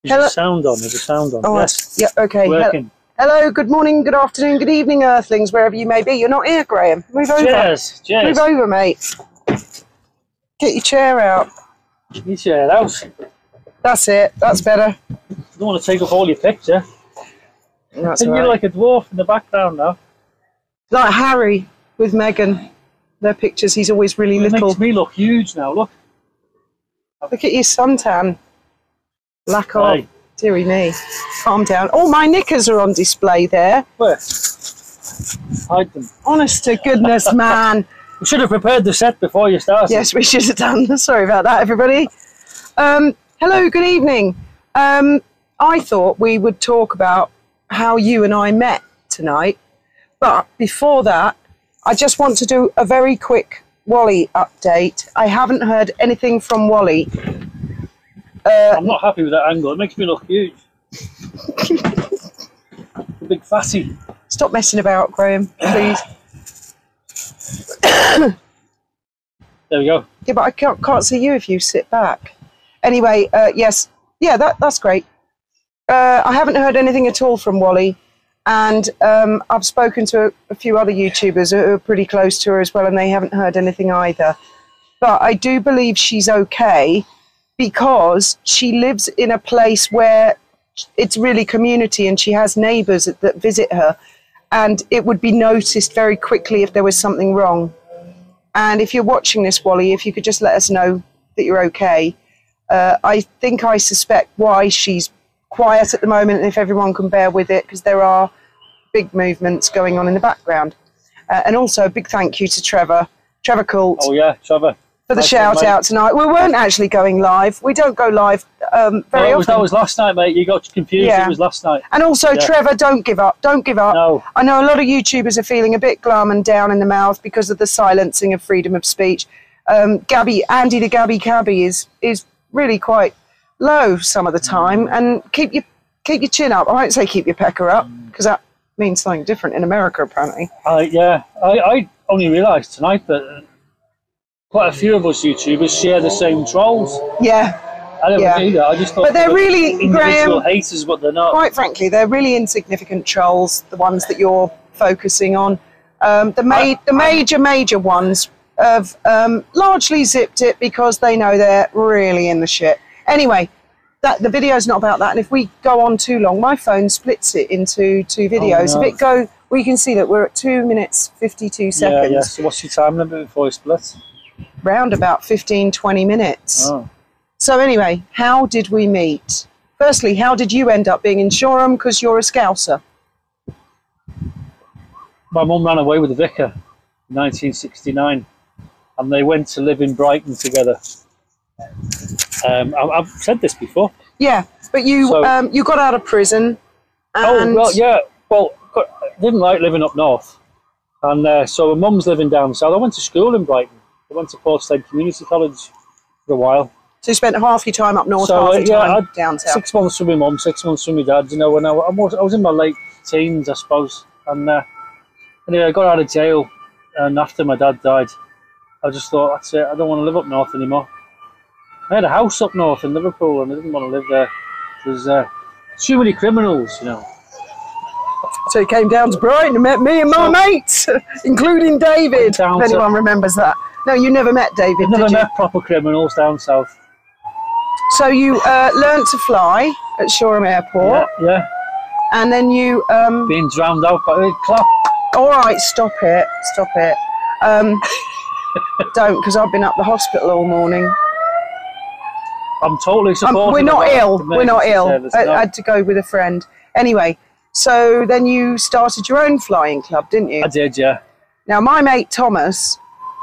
There's a sound on. There's a sound on. Oh, yes. Yeah. Okay. Working. Hello. Good morning. Good afternoon. Good evening, Earthlings, wherever you may be. You're not here, Graham. Move over. Cheers. Cheers. Move over, mate. Get your chair out. Your chair out. That's it. That's better. I don't want to take up all your picture. That's You're right. like a dwarf in the background now. Like Harry with Meghan. Their pictures. He's always really It little. makes me look huge now. Look. Look at your suntan. Lack of. Hey. Deary me. Calm down. All my knickers are on display there. Where? Hide them. Honest to goodness, man. We should have prepared the set before you started. Yes, we should have done. Sorry about that, everybody. Hello, good evening. I thought we would talk about how you and I met tonight. But before that, I just want to do a very quick Wally update. I haven't heard anything from Wally. I'm not happy with that angle. It makes me look huge. Big fatty. Stop messing about, Graham, please. There we go. Yeah, but I can't see you if you sit back. Anyway, yes. Yeah, that's great. I haven't heard anything at all from Wally. And I've spoken to a few other YouTubers who are pretty close to her as well, and they haven't heard anything either. But I do believe she's okay because she lives in a place where it's really community and she has neighbours that visit her. And it would be noticed very quickly if there was something wrong. And if you're watching this, Wally, if you could just let us know that you're okay. I think I suspect why she's quiet at the moment, and if everyone can bear with it, because there are big movements going on in the background. And also a big thank you to Trevor Coult. Oh yeah, Trevor. For the Nice shout one, out tonight. We weren't actually going live. We don't go live very often. That was last night, mate. You got confused. Yeah. It was last night. And also, Trevor, don't give up. Don't give up. No. I know a lot of YouTubers are feeling a bit glum and down in the mouth because of the silencing of freedom of speech. Andy the Gabby Cabby is really quite low some of the time. And keep your chin up. I won't say keep your pecker up because that means something different in America, apparently. I only realised tonight that quite a few of us YouTubers share the same trolls. Yeah. I never knew that. I just thought but they're really, individual Graham, haters, but they're not. Quite frankly, they're really insignificant trolls, the ones that you're focusing on. The major ones have largely zipped it because they know they're really in the shit. Anyway, the video's not about that, and if we go on too long, my phone splits it into two videos. Oh, no. We can see that we're at 2 minutes 52 seconds. Yeah. So what's your time limit before it splits? Round about 15-20 minutes. Oh. So anyway, how did we meet? Firstly, how did you end up being in Shoreham? Because you're a Scouser. My mum ran away with the vicar in 1969, and they went to live in Brighton together. I've said this before. Yeah, but you got out of prison. And Well, I didn't like living up north, and so my mum's living down south. I went to school in Brighton. I went to Portslade Community College for a while. So you spent half your time up north, half your time down south. 6 months with my mum, 6 months with my dad. You know, when I was in my late teens, I suppose. And anyway, I got out of jail, and after my dad died, I just thought, that's it. I don't want to live up north anymore. I had a house up north in Liverpool, and I didn't want to live there. There's too many criminals, you know. So you came down to Brighton and met me and my mates, including David, if anyone remembers that. No, you never met David, I've never met proper criminals down south. So you learnt to fly at Shoreham Airport. Yeah. And then you... being drowned out by a clap. All right, stop it. Don't, because I've been up the hospital all morning. I'm totally supportive. We're not ill. I had to go with a friend. Anyway, so then you started your own flying club, didn't you? I did, yeah. Now, my mate Thomas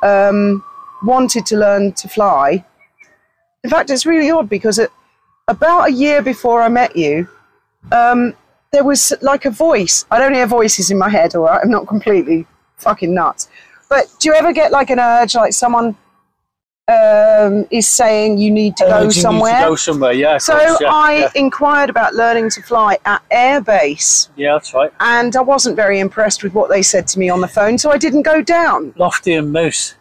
wanted to learn to fly. In fact, it's really odd because about a year before I met you, there was like a voice. I don't hear voices in my head, all right? I'm not completely fucking nuts. But do you ever get like an urge, like someone is saying you need to go somewhere? You need to go somewhere, yeah. So I inquired about learning to fly at Airbase. Yeah, that's right. And I wasn't very impressed with what they said to me on the phone, so I didn't go down. Lofty and Moose.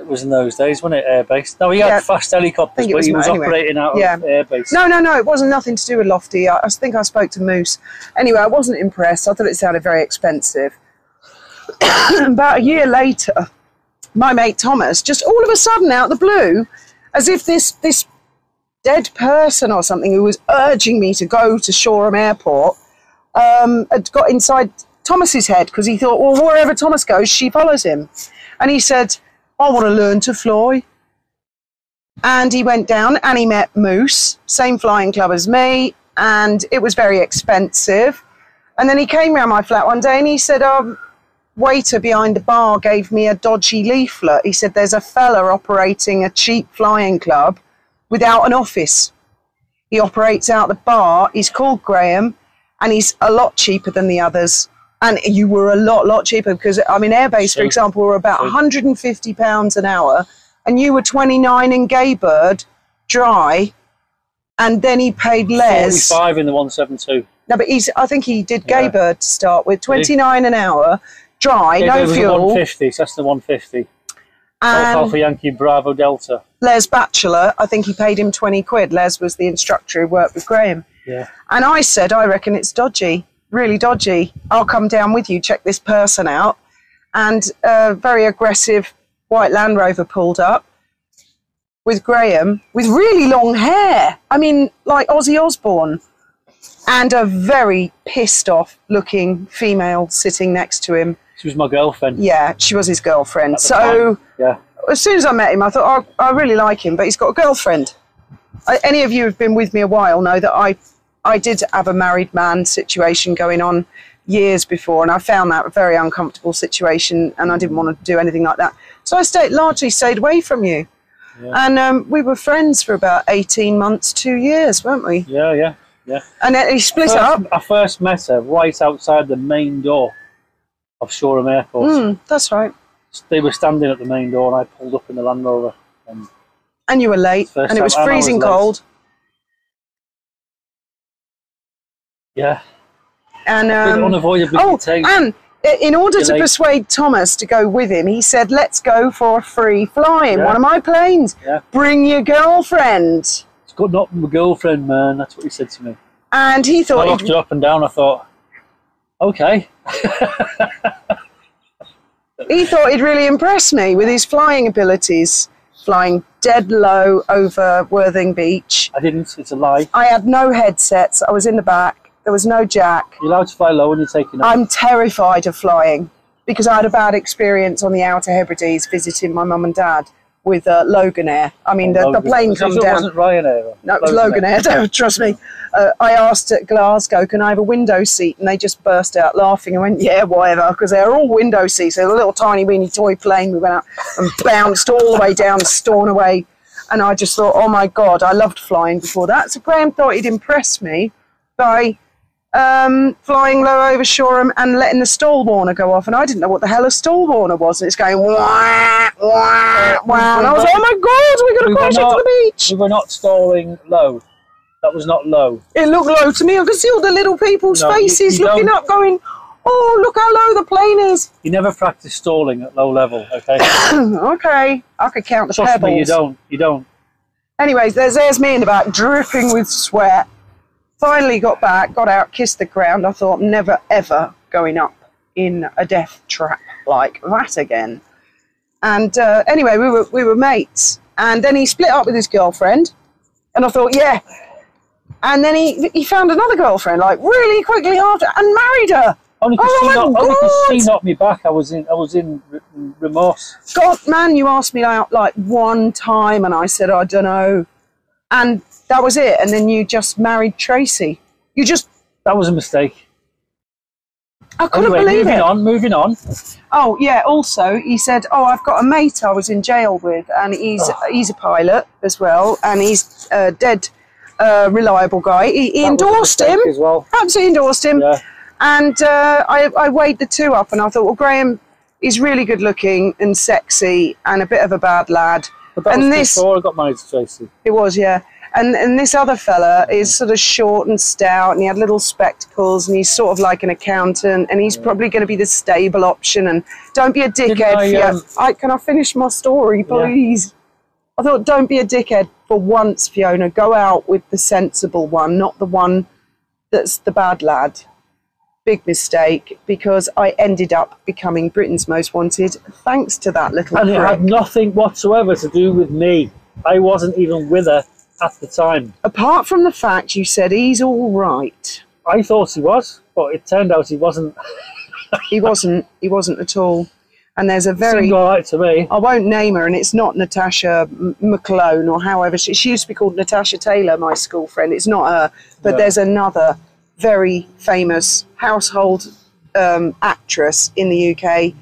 It was in those days, wasn't it? Airbase. No, he had fast helicopters, but he was operating out of Airbase. No, it wasn't nothing to do with Lofty. I think I spoke to Moose. Anyway, I wasn't impressed. I thought it sounded very expensive. About a year later, my mate Thomas, just all of a sudden out of the blue, as if this dead person or something who was urging me to go to Shoreham Airport, had got inside Thomas's head, because he thought, well, wherever Thomas goes, she follows him. And he said, I want to learn to fly. And he went down and he met Moose, same flying club as me, and it was very expensive. And then he came round my flat one day and he said, waiter behind the bar gave me a dodgy leaflet. He said, there's a fella operating a cheap flying club without an office. He operates out the bar. He's called Graham, and he's a lot cheaper than the others. And you were a lot cheaper, because, I mean, Airbase, for example, were about £150 an hour, and you were 29 in Gaybird, dry, and then he paid Les. 45 in the 172. No, but I think he did Gaybird to start with, 29 an hour, dry, no fuel. 150, so that's the 150. Alpha Yankee Bravo Delta. Les Batchelor, I think he paid him 20 quid. Les was the instructor who worked with Graham. Yeah. And I said, I reckon it's dodgy. Really dodgy. I'll come down with you, check this person out. And a very aggressive white Land Rover pulled up with Graham with really long hair. I mean, like Ozzy Osbourne. And a very pissed off looking female sitting next to him. She was my girlfriend. Yeah, she was his girlfriend. So as soon as I met him, I thought, I really like him, but he's got a girlfriend. Any of you who've been with me a while know that I did have a married man situation going on years before, and I found that a very uncomfortable situation, and I didn't want to do anything like that. So I largely stayed away from you. Yeah. And we were friends for about 18 months, 2 years, weren't we? Yeah. And then he split up. I first met her right outside the main door of Shoreham Airport. That's right. They were standing at the main door, and I pulled up in the Land Rover. And you were late, and it was freezing cold. Yeah. And unavoidably and in order to persuade Thomas to go with him, he said, let's go for a free fly in one of my planes. Yeah. Bring your girlfriend. It's got not my girlfriend, man. That's what he said to me. And he thought... I looked her up and down. I thought, okay. He thought he'd really impress me with his flying abilities. Flying dead low over Worthing Beach. I didn't. It's a lie. I had no headsets. I was in the back. There was no jack. You're allowed to fly low when you're taking off. I'm terrified of flying because I had a bad experience on the Outer Hebrides visiting my mum and dad with Loganair. I mean, the plane come down. It wasn't Ryanair. No, it was Loganair. Don't trust me. I asked at Glasgow, can I have a window seat? And they just burst out laughing. I went, yeah, whatever, because they were all window seats. They were a little tiny weeny toy plane. We went out and bounced all the way down Stornoway. And I just thought, oh my God, I loved flying before that. So Graham thought he'd impress me by flying low over Shoreham and letting the stall warner go off. And I didn't know what the hell a stall warner was. And it's going, wah, wah, wah. And I was like, oh my God, we're going to crash into the beach. We were not stalling low. That was not low. It looked low to me. I could see all the little people's faces looking up going, oh, look how low the plane is. You never practice stalling at low level, okay? Okay. I could count the Trust pebbles. me, you don't. Anyways, there's me in the back, dripping with sweat. Finally got back, got out, kissed the ground. I thought, never, ever going up in a death trap like that again. And anyway, we were mates. And then he split up with his girlfriend. And I thought, yeah. And then he found another girlfriend, like really quickly after, and married her. Only because she knocked me back. I was in remorse. God, man, you asked me out like one time, and I said I don't know, and that was it. And then you just married Tracy. That was a mistake. I couldn't believe it. Moving on. Oh yeah. Also, he said, "Oh, I've got a mate I was in jail with, and he's a pilot as well, and he's dead." Reliable guy. He endorsed him. As well. Absolutely endorsed him. Yeah. And I weighed the two up, and I thought, well, Graham is really good looking and sexy and a bit of a bad lad. But that was before I got married to Tracy. It was, yeah. And this other fella is sort of short and stout, and he had little spectacles, and he's sort of like an accountant, and he's probably going to be the stable option. And don't be a dickhead. Can I finish my story, please? Yeah. I thought, don't be a dickhead for once, Fiona. Go out with the sensible one, not the one that's the bad lad. Big mistake, because I ended up becoming Britain's Most Wanted thanks to that little prick. And it had nothing whatsoever to do with me. I wasn't even with her at the time. Apart from the fact you said he's all right. I thought he was, but it turned out he wasn't. He wasn't at all. And there's a very... Seemed all right to me. I won't name her, and it's not Natasha McClone or however. She used to be called Natasha Taylor, my school friend. It's not her. But there's another very famous household actress in the UK.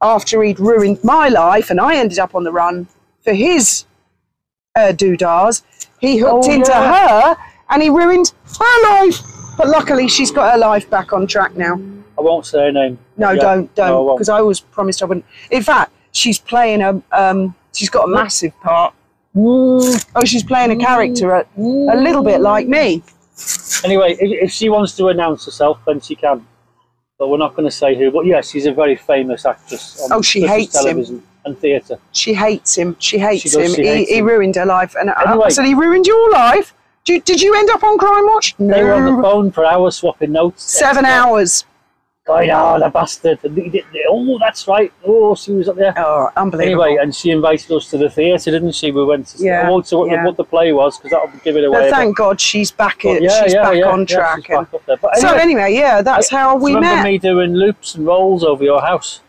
After he'd ruined my life, and I ended up on the run for his doodahs, he hooked into her, and he ruined her life. But luckily, she's got her life back on track now. I won't say her name. No, don't, because I always promised I wouldn't. In fact, she's playing she's got a massive part. Oh, she's playing a character a little bit like me. Anyway, if she wants to announce herself, then she can. But we're not going to say who. But yes, she's a very famous actress on she hates television and theatre. She hates him. She hates him. He ruined her life. And anyway, I said, he ruined your life? Did you end up on Crime Watch? No. They were on the phone for hours swapping notes. 7 hours. Going, the bastard. Oh, that's right. Oh, she was up there. Oh, unbelievable. Anyway, and she invited us to the theatre, didn't she? We went to what the play was, because that would give it away. But thank God she's back on track. She's back up there. But anyway, that's how we met. Remember me doing loops and rolls over your house?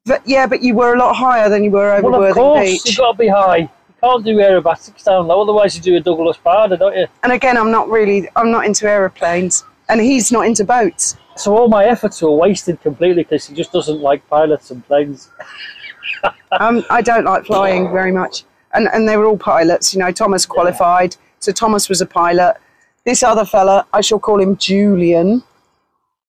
But you were a lot higher than you were over Worthing Beach. Well, of course, you've got to be high. You can't do aerobatics down low, otherwise you do a Douglas Bader, don't you? And again, I'm not into aeroplanes, and he's not into boats. So all my efforts were wasted completely because he just doesn't like pilots and planes. I don't like flying very much. And they were all pilots. Thomas qualified. So Thomas was a pilot. This other fella, I shall call him Julian.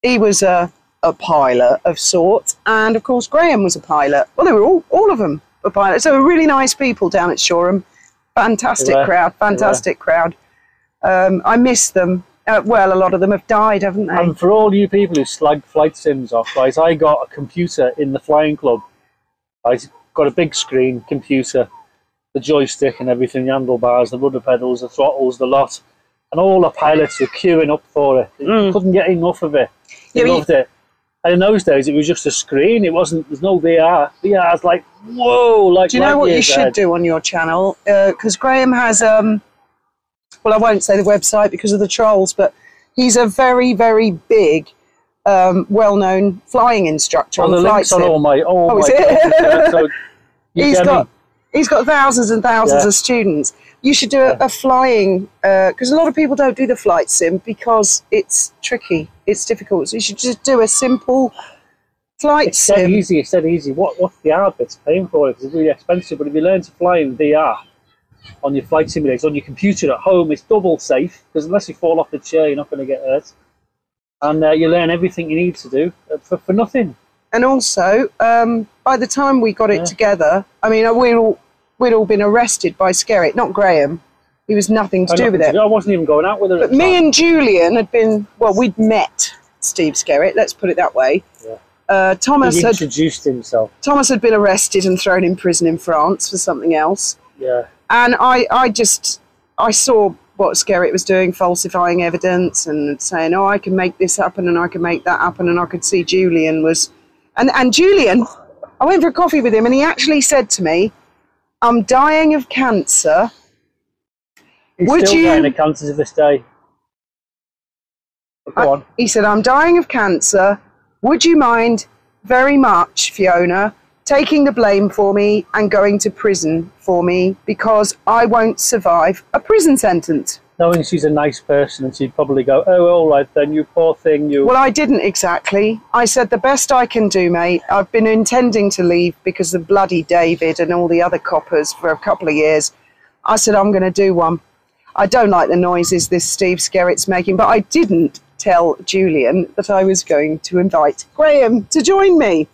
He was a pilot of sorts. And, of course, Graham was a pilot. Well, they were all of them were pilots. So they were really nice people down at Shoreham. Fantastic crowd. I miss them. Well, a lot of them have died, haven't they? And for all you people who slag flight sims off, guys, I got a computer in the flying club. I got a big screen computer, the joystick and everything, the handlebars, the rudder pedals, the throttles, the lot. And all the pilots were queuing up for it. You couldn't get enough of it. They loved it. And in those days, it was just a screen. There's no VR. VR's like, whoa. Do you know what you should do on your channel? Because Graham has... well, I won't say the website because of the trolls, but he's a very, very big, well-known flying instructor on flight sim. On all my so he's got thousands and thousands of students. You should do a flying, because a lot of people don't do the flight sim because it's tricky, it's difficult. So you should just do a simple flight sim. It's dead easy. What's the hard bit's paying for it? Because it's really expensive. But if you learn to fly in VR, on your flight simulator, on your computer at home, it's double safe, because unless you fall off the chair, you're not going to get hurt. And you learn everything you need to do for nothing. And also, by the time we got it together, I mean, we'd all been arrested by Skerritt, not Graham. He was nothing to do with it. I wasn't even going out with her. But me and Julian had been, we'd met Steve Skerritt, let's put it that way. Yeah. Thomas he introduced himself. Thomas had been arrested and thrown in prison in France for something else. Yeah. And I saw what Skerritt was doing, falsifying evidence and saying, I can make this happen and I can make that happen. And I could see Julian was... And Julian, I went for a coffee with him and he actually said to me, I'm dying of cancer. He's still dying of cancer to this day. Go on. He said, I'm dying of cancer. Would you mind very much, Fiona, taking the blame for me and going to prison for me, because I won't survive a prison sentence? Knowing she's a nice person, and she'd probably go, all right then, you poor thing, you... Well, I didn't exactly. I said, the best I can do, mate. I've been intending to leave because of bloody David and all the other coppers for a couple of years. I said, I'm going to do one. I don't like the noises this Steve Skerritt's making, but I didn't tell Julian that I was going to invite Graham to join me,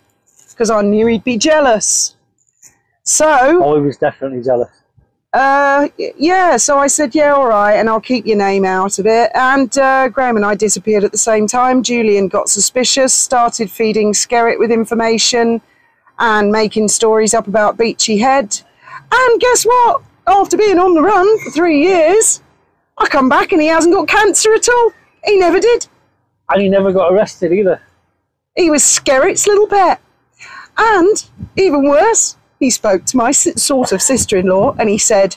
because I knew he'd be jealous. So... Oh, he was definitely jealous. Yeah, so I said, yeah, all right, and I'll keep your name out of it. And Graham and I disappeared at the same time. Julian got suspicious, started feeding Skerritt with information and making stories up about Beachy Head. And guess what? After being on the run for 3 years, I come back and he hasn't got cancer at all. He never did. And he never got arrested either. He was Skerritt's little pet. And, even worse, he spoke to my sort of sister-in-law and he said,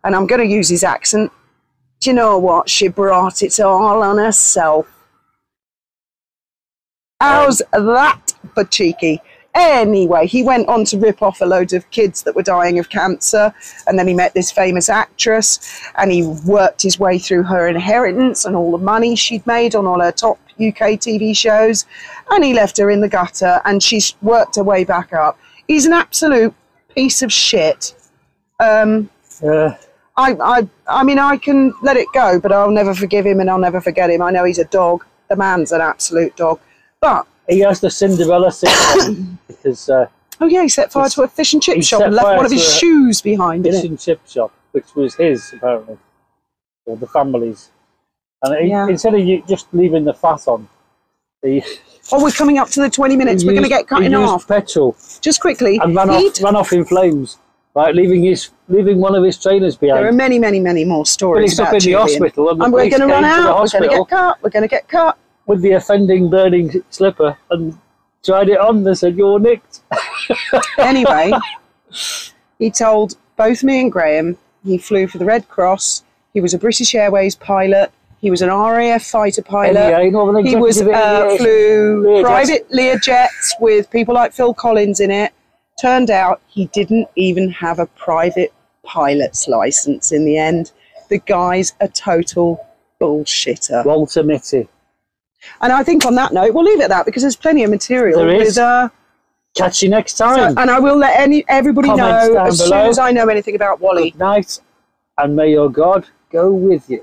and I'm going to use his accent, do you know what? She brought it all on herself. How's that for cheeky? Anyway, he went on to rip off a load of kids that were dying of cancer, and then he met this famous actress and he worked his way through her inheritance and all the money she'd made on all her top UK TV shows, and he left her in the gutter and she's worked her way back up. He's an absolute piece of shit. I mean, I can let it go, but I'll never forgive him and I'll never forget him. I know he's a dog. The man's an absolute dog. But he has the Cinderella syndrome because... oh, yeah, he set fire to a fish and chip shop and left one of his shoes behind it. Fish and chip shop, which was his, apparently, or the family's. And instead of just leaving the fat on, oh, we're coming up to the 20 minutes. We're going to get cut in half. Petrol. Just quickly. And ran off in flames, right? Leaving one of his trainers behind. There are many, many, many more stories about up in the hospital. And we're going to run out. We're going to get cut. We're going to get cut. With the offending burning slipper and tried it on. They said, you're nicked. Anyway, he told both me and Graham he flew for the Red Cross. He was a British Airways pilot. He was an RAF fighter pilot. He was flew private Learjets with people like Phil Collins in it. Turned out he didn't even have a private pilot's license in the end. The guy's a total bullshitter. Walter Mitty. And I think on that note, we'll leave it at that because there's plenty of material. There is. Catch you next time. And I will let everybody know as soon as I know anything about Wally. Good night, and may your God go with you.